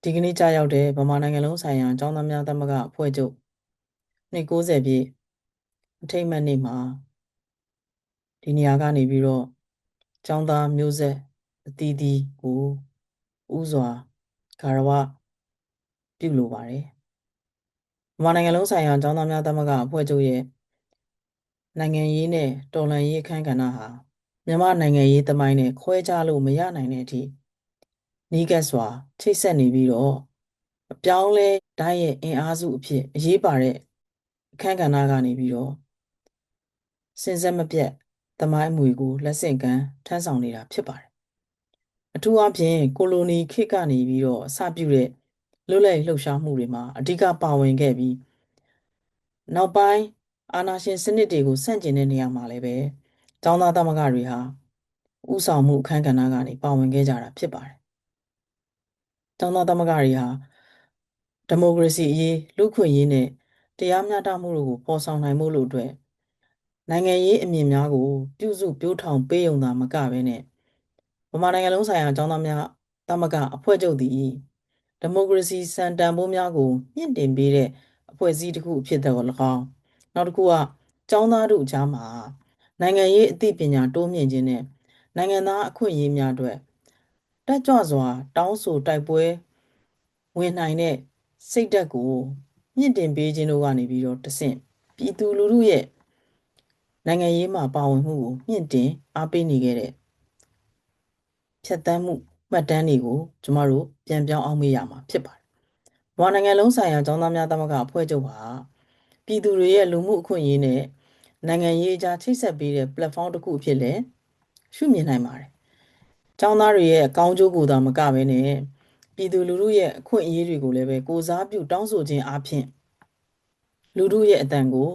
ဒီကနေ့ကြာရောက်တဲ့ဗမာနိုင်ငံလုံးဆိုင်ရာကျောင်းသားများသမဂ္ဂအဖွဲ့ချုပ်နှစ်90ပြည့်အထိမ်းအမှတ်နေ့မှာဒီနေရာကနေပြီးတော့ကျောင်းသားမျိုးဆက်အသီးသီးကိုဥစွာဂါရဝပြုလိုပါတယ်ဗမာနိုင်ငံလုံးဆိုင်ရာကျောင်းသားများသမဂ္ဂအဖွဲ့ချုပ်ရဲ့နိုင်ငံရေးနဲ့တော်လှန်ရေးအခမ်းကဏ္ဍဟာမြန်မာနိုင်ငံရေးသမိုင်းနဲ့ခွဲခြားလို့မရနိုင်တဲ့အထိနီးကပ်စွာချိတ်ဆက်နေပြီးတော့အပြောင်းလဲတိုင်းရဲ့အင်အားစုအဖြစ်အရေးပါတဲ့အခမ်းကဏ္ဍကနေပြီးတော့စဉ်ဆက်မပြတ်သမိုင်းအမွေကိုလက်ဆင့်ကမ်းထမ်းဆောင်နေတာဖြစ်ပါတယ်။အထူးအားဖြင့်ကိုလိုနီခေတ်ကနေပြီးတော့အစပြုတဲ့လွတ်လပ်ရေးလှုပ်ရှားမှုတွေမှာအဓိကပါဝင်ခဲ့ပြီးနောက်ပိုင်းအာဏာရှင်စနစ်တွေကိုဆန့်ကျင်တဲ့နေရာမှာလည်းပဲကျောင်းသားသမဂ္ဂတွေဟာဥဆောင်မှုအခမ်းကဏ္ဍကနေပါဝင်ခဲ့ကြတာဖြစ်ပါတယ်။ကျောင်းသားသမဂ္ဂတွေဟာဒီမိုကရေစီအရေးလူ့ခွင့်ရေးနဲ့တရားမျှတမှုတို့ကိုပေါ်ဆောင်နိုင်မှုလို့အတွက်နိုင်ငံရေးအမြင်များကိုပြုစုပြောထောင်ပေးုံသာမကဘဲနဲ့ဗမာနိုင်ငံလုံးဆိုင်ရာကျောင်းသားများသမဂ္ဂအဖွဲ့ချုပ်သည်ဒီမိုကရေစီစံတန်ဖိုးများကိုမြင့်တင်ပေးတဲ့အဖွဲ့အစည်းတစ်ခုဖြစ်တဲ့၎င်းနောက်တစ်ခုကကျောင်းသားတို့အကြားမှာနိုင်ငံရေးအသိပညာတိုးမြင့်ခြင်းနဲ့နိုင်ငံသားအခွင့်အရေးများအတွက်တက်ကြွစွာတောင်းဆိုတိုက်ပွဲဝင်နိုင်တဲ့စိတ်ဓာတ်ကိုမြင့်တင်ပေးခြင်းတို့ကနေပြီးတော့တဆင့်ပြည်သူလူထုရဲ့နိုင်ငံရေးမှာပါဝင်မှုကိုမြင့်တင်အားပေးနေခဲ့တဲ့ဖြတ်သန်းမှုမှတ်တမ်းတွေကိုကျမတို့ပြန်ပြောင်းအောင်မေးရမှာဖြစ်ပါတယ်။မြန်မာနိုင်ငံလုံးဆိုင်ရာကျောင်းသားများသမဂ္ဂအဖွဲ့ချုပ်ဟာပြည်သူတွေရဲ့လူမှုအခွင့်အရေးနဲ့နိုင်ငံရေးအကြားချိတ်ဆက်ပေးတဲ့ platform တစ်ခုအဖြစ်လည်းရှုမြင်နိုင်ပါတယ်။ကျောင်းသားတွေရဲ့ကောင်းကျိုးကိုသာမကဘဲနဲ့ပြည်သူလူထုရဲ့အခွင့်အရေးတွေကိုလည်းပဲကိုစားပြုတောင်းဆိုခြင်းအပြင်လူထုရဲ့အတန်ကို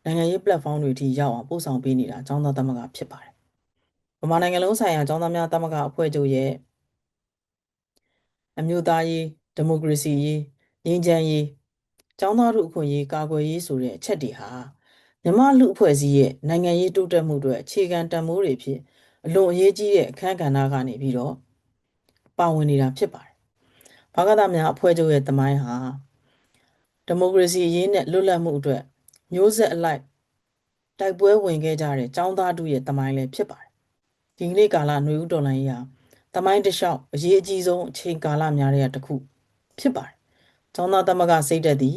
နိုင်ငံရေး platform တွေထိရောက်အောင်ပို့ဆောင်ပေးနေတာကျောင်းသားသမဂ္ဂဖြစ်ပါတယ်။ဗမာနိုင်ငံလုံးဆိုင်ရာကျောင်းသားများသမဂ္ဂအဖွဲ့ချုပ်ရဲ့အမျိုးသားရေးဒီမိုကရေစီရေးငြိမ်းချမ်းရေးကျောင်းသားတို့အခွင့်အရေးကာကွယ်ရေးဆိုတဲ့အချက်တွေဟာမြန်မာလူအဖွဲ့အစည်းရဲ့နိုင်ငံရေးတိုးတက်မှုတွေအခြေခံတန်ဖိုးတွေဖြစ်အလွန်အရေးကြီးတဲ့အခမ်းကဏ္ဍကနေပြီးတော့ပါဝင်နေတာဖြစ်ပါတယ်။ဘာကသာများအဖွဲ့ချုပ်ရဲ့တမိုင်းဟာဒီမိုကရေစီအရေးနဲ့လွတ်လပ်မှုအတွက်မျိုးဆက်အလိုက်တိုက်ပွဲဝင်ခဲ့ကြတဲ့ကျောင်းသားတို့ရဲ့တမိုင်းလည်းဖြစ်ပါတယ်။ဒီကနေ့ကာလຫນွေဦးတော်လှန်ရေးဟာတမိုင်းတစ်လျှောက်အရေးအကြီးဆုံးအချိန်ကာလများတဲ့တစ်ခုဖြစ်ပါတယ်။ကျောင်းသားသမဂ္ဂစိတ်ဓာတ်သည်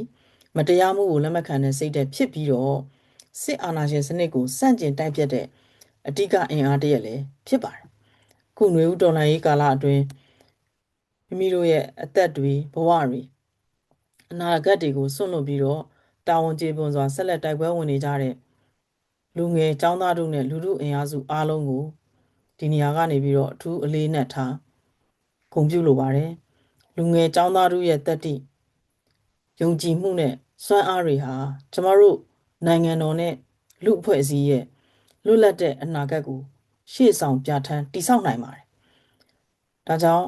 မတရားမှုကိုလက်မခံတဲ့စိတ်ဓာတ်ဖြစ်ပြီးတော့စစ်အာဏာရှင်စနစ်ကိုစန့်ကျင်တိုက်ပြတ်တဲ့အဓိကအင်အားတစ်ရပ်လည်းဖြစ်ပါတယ်။ခုຫນွေဦးတော်လှန်ရေးကာလအတွင်းမိမိတို့ရဲ့အသက်တွေဘဝတွေအနာဂတ်တွေကိုစွန့်လွတ်ပြီးတော့တာဝန်ကျေပွန်စွာဆက်လက်တိုက်ပွဲဝင်နေကြတဲ့လူငယ်ကျောင်းသားတို့နဲ့လူထုအင်အားစုအားလုံးကိုဒီနေရာကနေပြီးတော့အထူးအလေးနက်ထားဂုဏ်ပြုလိုပါတယ်လူငယ်ကျောင်းသားတို့ရဲ့တတ္တိယုံကြည်မှုနဲ့စွမ်းအားတွေဟာကျမတို့နိုင်ငံတော်နဲ့လူအဖွဲ့အစည်းရဲ့လွတ်လပ်တဲ့အနာဂတ်ကိုရှေ့ဆောင်ပြဋ္ဌာန်းတည်ဆောက်နိုင်ပါတယ်ဒါကြောင့်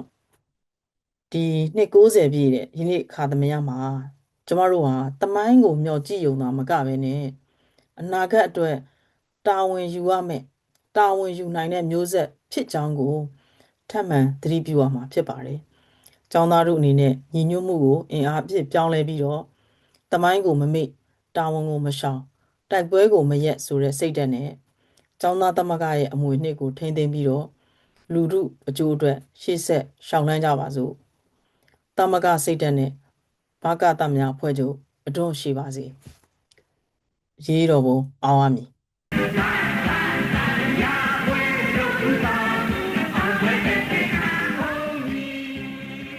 ဒီနှစ်90ပြည့်တဲ့ဒီနေ့ခါသမယမှာကျမတို့ဟာတမိုင်းကိုမျှော်ကြည့်ရုံသာမကဘဲနဲ့အနာဂတ်အတွက်တာဝန်ယူရမယ်တာဝန်ယူနိုင်တဲ့မျိုးဆက်ဖြစ်ကြောင်းကိုထပ်မံသတိပြုရမှာဖြစ်ပါတယ်။ကျောင်းသားတို့အနေနဲ့ညီညွတ်မှုကိုအင်အားအဖြစ်ပြောင်းလဲပြီးတော့တမိုင်းကိုမမေ့တာဝန်ကိုမရှောင်တိုက်ပွဲကိုမရက်ဆိုတဲ့စိတ်ဓာတ်နဲ့ကျောင်းသားသမဂ္ဂရဲ့အမွေအနှစ်ကိုထိန်းသိမ်းပြီးတော့လူထုအကျိုးအတွက်ရှေ့ဆက်ရှောင်လန်းကြပါစို့။သမဂ္ဂစိတ်ဓာတ်နဲ့ဘာကတများဖွဲ့ချုပ်အတွန်းရှိပါစေ။ရေးတော်ပုံအောင်ရမည်